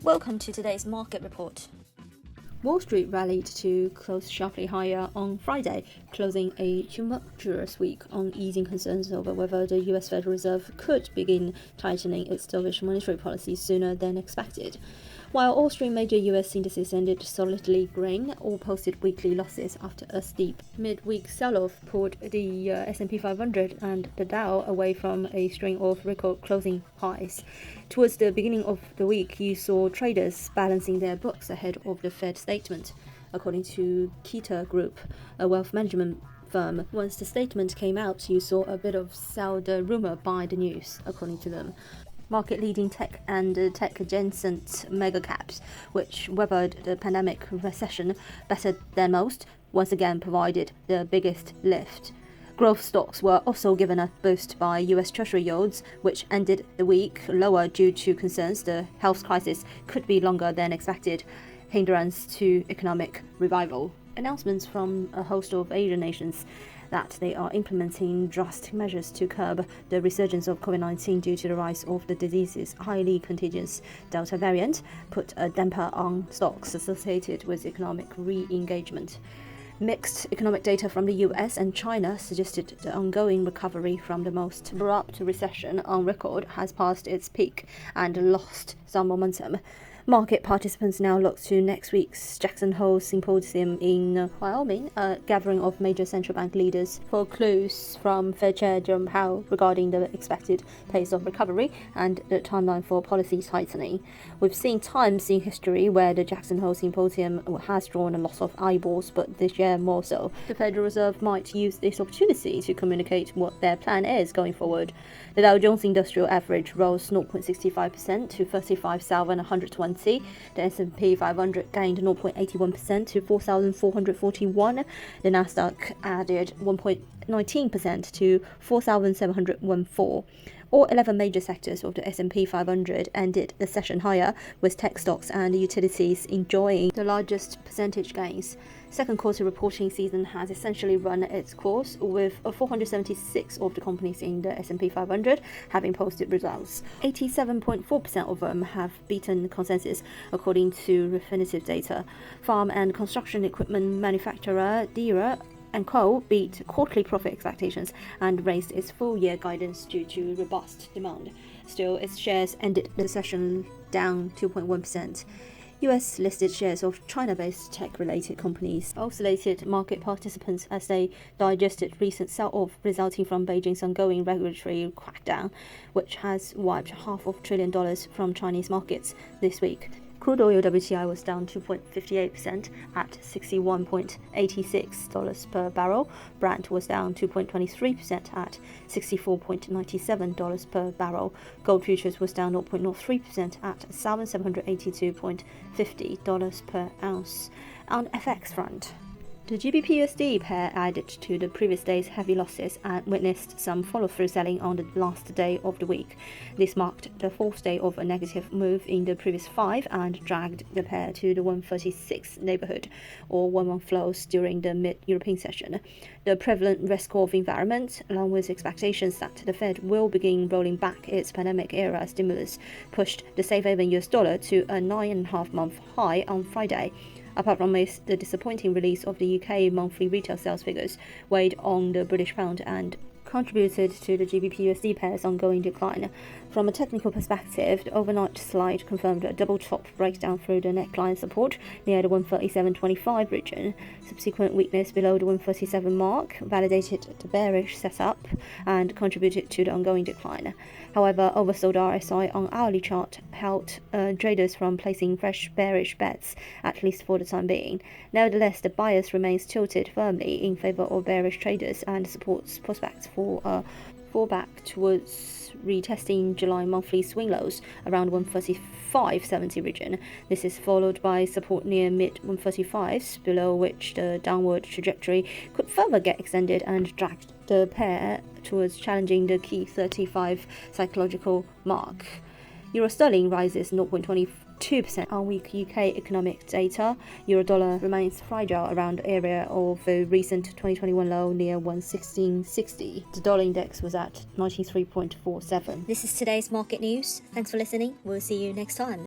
Welcome to today's market report. Wall Street rallied to close sharply higher on Friday, closing a tumultuous week on easing concerns over whether the US Federal Reserve could begin tightening its dovish monetary policy sooner than expected. While all three major US indices ended solidly green, all posted weekly losses after a steep mid-week sell-off pulled the S&P 500 and the Dow away from a string of record closing highs. Towards the beginning of the week, you saw traders balancing their books ahead of the Fed statement, according to Keter Group, a wealth management firm. Once the statement came out, you saw a bit of sell the rumor, buy the news, according to them. Market-leading tech and tech-adjacent megacaps, which weathered the pandemic recession better than most, once again provided the biggest lift. Growth stocks were also given a boost by US Treasury yields, which ended the week lower due to concerns the health crisis could be longer than expected, hindrance to economic revival. Announcements from a host of Asian nations that they are implementing drastic measures to curb the resurgence of COVID-19 due to the rise of the disease's highly contagious Delta variant put a damper on stocks associated with economic re-engagement. Mixed economic data from the US and China suggested the ongoing recovery from the most abrupt recession on record has passed its peak and lost some momentum. Market participants now look to next week's Jackson Hole Symposium in Wyoming, a gathering of major central bank leaders, for clues from Fed Chair Jerome Powell regarding the expected pace of recovery and the timeline for policy tightening. We've seen times in history where the Jackson Hole Symposium has drawn a lot of eyeballs, but this year more so. The Federal Reserve might use this opportunity to communicate what their plan is going forward. The Dow Jones Industrial Average rose 0.65% to 35,120. The S&P 500 gained 0.81% to 4,441. The Nasdaq added 1.19% to 4,714. All 11 major sectors of the S&P 500 ended the session higher, with tech stocks and utilities enjoying the largest percentage gains. Second quarter reporting season has essentially run its course, with 476 of the companies in the S&P 500 having posted results. 87.4% of them have beaten consensus, according to Refinitiv data. Farm and construction equipment manufacturer Deere & Co. beat quarterly profit expectations and raised its full-year guidance due to robust demand. Still, its shares ended the session down 2.1%. US-listed shares of China-based tech-related companies oscillated market participants as they digested recent sell-off resulting from Beijing's ongoing regulatory crackdown, which has wiped $500 billion from Chinese markets this week. Crude oil WTI was down 2.58% at $61.86 per barrel. Brent was down 2.23% at $64.97 per barrel. Gold futures was down 0.03% at $1,782.50 per ounce. On FX front, the GBP-USD pair added to the previous day's heavy losses and witnessed some follow-through selling on the last day of the week. This marked the fourth day of a negative move in the previous 5 and dragged the pair to the 136 neighborhood, or 1-1 flows during the mid-European session. The prevalent risk-off environment, along with expectations that the Fed will begin rolling back its pandemic-era stimulus, pushed the safe haven US dollar to a 9.5-month high on Friday. Apart from this, the disappointing release of the UK monthly retail sales figures weighed on the British pound and contributed to the GBP-USD pair's ongoing decline. From a technical perspective, the overnight slide confirmed a double top breakdown through the neckline support near the 137.25 region. Subsequent weakness below the 137 mark validated the bearish setup and contributed to the ongoing decline. However, oversold RSI on hourly chart held traders from placing fresh bearish bets, at least for the time being. Nevertheless, the bias remains tilted firmly in favor of bearish traders and supports prospects for a fallback towards retesting July monthly swing lows around 135.70 region. This is followed by support near mid-135s, below which the downward trajectory could further get extended and drag the pair towards challenging the key 35 psychological mark. Euro sterling rises 0.22% on weak UK economic data. Euro dollar remains fragile around the area of the recent 2021 low near 116.60. The dollar index was at 93.47. This is today's market news. Thanks for listening. We'll see you next time.